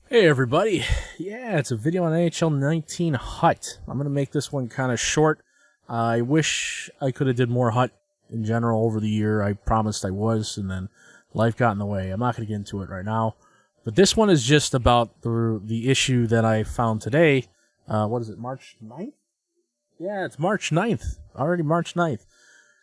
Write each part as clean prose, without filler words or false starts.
Hey everybody, yeah, it's a video on NHL 19 Hut. I'm going to make this one kind of short. I wish I could have did more Hut in general over the year. I promised I was, and then life got in the way. I'm not going to get into it right now. But this one is just about the issue that I found today. What is it, March 9th? Yeah, it's March 9th. Already March 9th.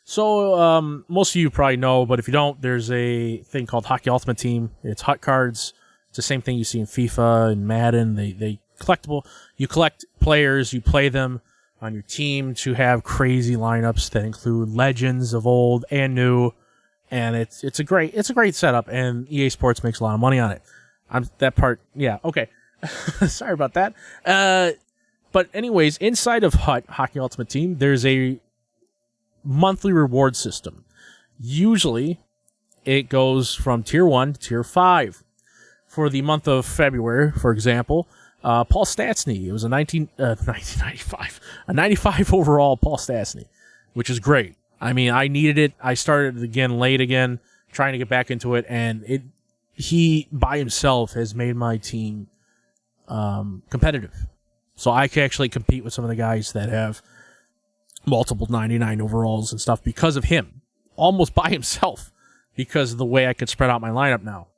So, most of you probably know, but if you don't, there's a thing called Hockey Ultimate Team. It's Hut cards. It's the same thing you see in FIFA and Madden. They collectible. You collect players, you play them on your team to have crazy lineups that include legends of old and new, and it's a great setup. And EA Sports makes a lot of money on it. That part, yeah, okay. Sorry about that. But anyways, inside of Hut Hockey Ultimate Team, there's a monthly reward system. Usually, it goes from Tier 1 to Tier 5. For the month of February, for example, Paul Stastny. It was a 95 overall Paul Stastny, which is great. I mean, I needed it. I started again late again, trying to get back into it, and he by himself has made my team competitive. So I can actually compete with some of the guys that have multiple 99 overalls and stuff because of him, almost by himself, because of the way I could spread out my lineup now.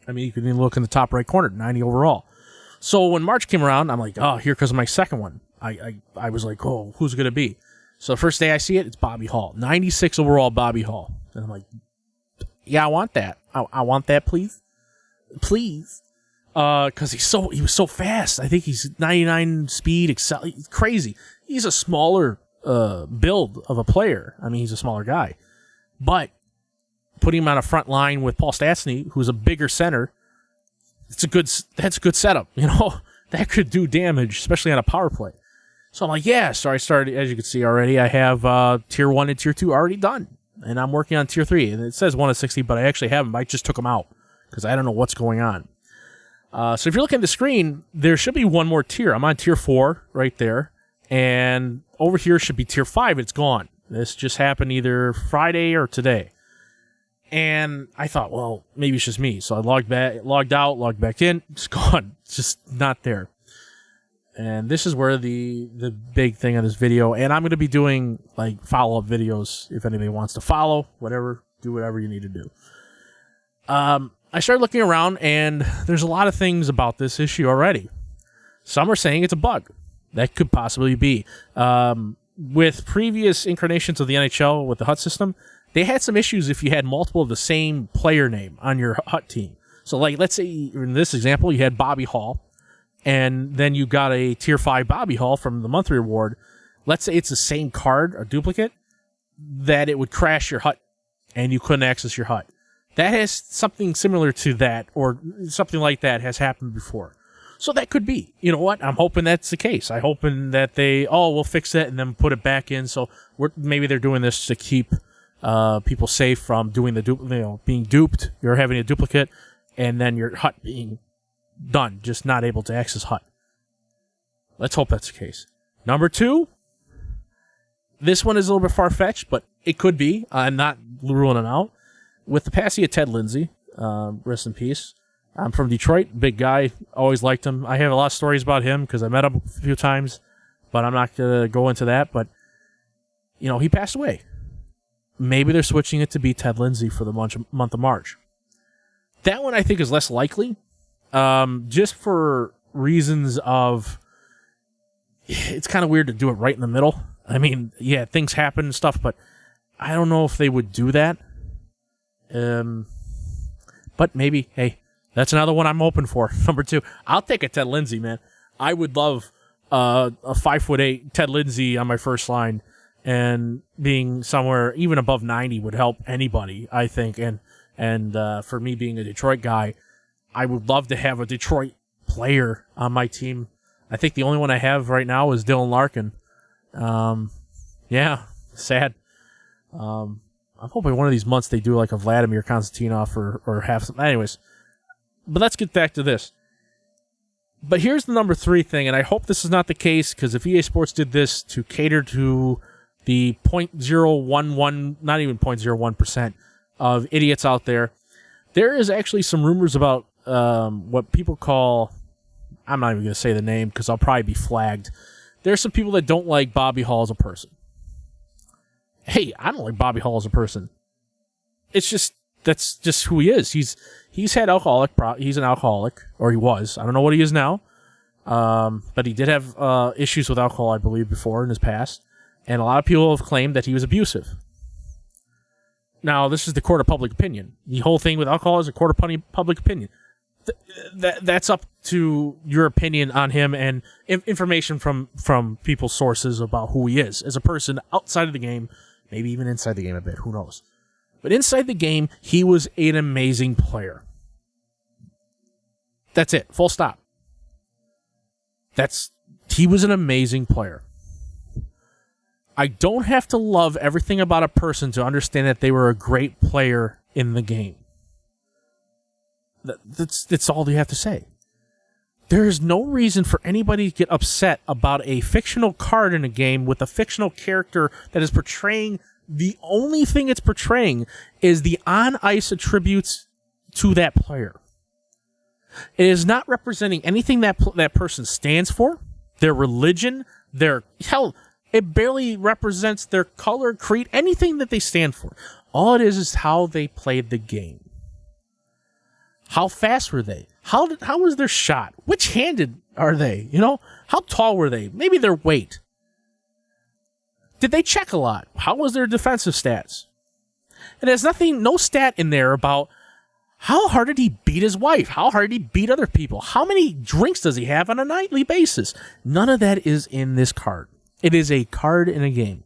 I mean, you can even look in the top right corner, 90 overall. So when March came around, I'm like, oh, here comes my second one. I was like, oh, who's it going to be? So the first day I see it, it's Bobby Hall. 96 overall Bobby Hall. And I'm like, yeah, I want that. I want that, please. Please. Because he was so fast. I think he's 99 speed, he's crazy. He's a smaller build of a player. I mean, he's a smaller guy. But putting him on a front line with Paul Stastny, who's a bigger center, that's a good setup. You know, that could do damage, especially on a power play. So I'm like, yeah. So I started, as you can see already, I have Tier 1 and Tier 2 already done. And I'm working on Tier 3. And it says 1 of 60, but I actually haven't. I just took them out because I don't know what's going on. So if you're looking at the screen, there should be one more tier. I'm on Tier 4 right there. And over here should be Tier 5. It's gone. This just happened either Friday or today. And I thought, well, maybe it's just me. So I logged out, logged back in. It's gone. It's just not there. And this is where the big thing of this video. And I'm going to be doing like follow-up videos if anybody wants to follow. Do whatever you need to do. I started looking around, and there's a lot of things about this issue already. Some are saying it's a bug. That could possibly be. With previous incarnations of the NHL with the Hut system, they had some issues if you had multiple of the same player name on your Hut team. So, like, let's say in this example, you had Bobby Hall, and then you got a Tier 5 Bobby Hall from the monthly reward. Let's say it's the same card, a duplicate, that it would crash your Hut, and you couldn't access your Hut. That has something similar to that, or something like that has happened before. So that could be. You know what? I'm hoping that's the case. I'm hoping that we'll fix that and then put it back in. So maybe they're doing this to keep people safe from doing being duped. You're having a duplicate, and then your Hut being done, just not able to access Hut. Let's hope that's the case. Number 2, this one is a little bit far-fetched, but it could be. I'm not ruling it out. With the passing of Ted Lindsay, rest in peace. I'm from Detroit, big guy, always liked him. I have a lot of stories about him because I met him a few times, but I'm not going to go into that. But, you know, he passed away. Maybe they're switching it to be Ted Lindsay for the month of March. That one I think is less likely, just for reasons of it's kind of weird to do it right in the middle. I mean, yeah, things happen and stuff, but I don't know if they would do that. But maybe, hey, that's another one I'm hoping for. Number 2, I'll take a Ted Lindsay, man. I would love a 5'8" Ted Lindsay on my first line, and being somewhere even above 90 would help anybody, I think. And for me being a Detroit guy, I would love to have a Detroit player on my team. I think the only one I have right now is Dylan Larkin. Yeah, sad. I'm hoping one of these months they do like a Vladimir Konstantinov or have some. Anyways, but let's get back to this. But here's the number 3 thing, and I hope this is not the case, because if EA Sports did this to cater to the 0.011, not even 0.01% of idiots out there, there is actually some rumors about what people call, I'm not even going to say the name because I'll probably be flagged. There's some people that don't like Bobby Hall as a person. Hey, I don't like Bobby Hall as a person. It's just, that's just who he is. He's had he's an alcoholic, or he was. I don't know what he is now. But he did have issues with alcohol, I believe, before in his past. And a lot of people have claimed that he was abusive. Now, this is the court of public opinion. The whole thing with alcohol is a court of public opinion. That's up to your opinion on him and information from people's sources about who he is as a person outside of the game, maybe even inside the game a bit, who knows. But inside the game, he was an amazing player. That's it, full stop. He was an amazing player. I don't have to love everything about a person to understand that they were a great player in the game. That's all you have to say. There is no reason for anybody to get upset about a fictional card in a game with a fictional character that is portraying, the only thing it's portraying is the on-ice attributes to that player. It is not representing anything that person stands for, their religion, it barely represents their color, creed, anything that they stand for. All it is how they played the game. How fast were they? How was their shot? Which-handed are they? How tall were they? Maybe their weight. Did they check a lot? How was their defensive stats? And there's no stat in there about how hard did he beat his wife? How hard did he beat other people? How many drinks does he have on a nightly basis? None of that is in this card. It is a card in a game.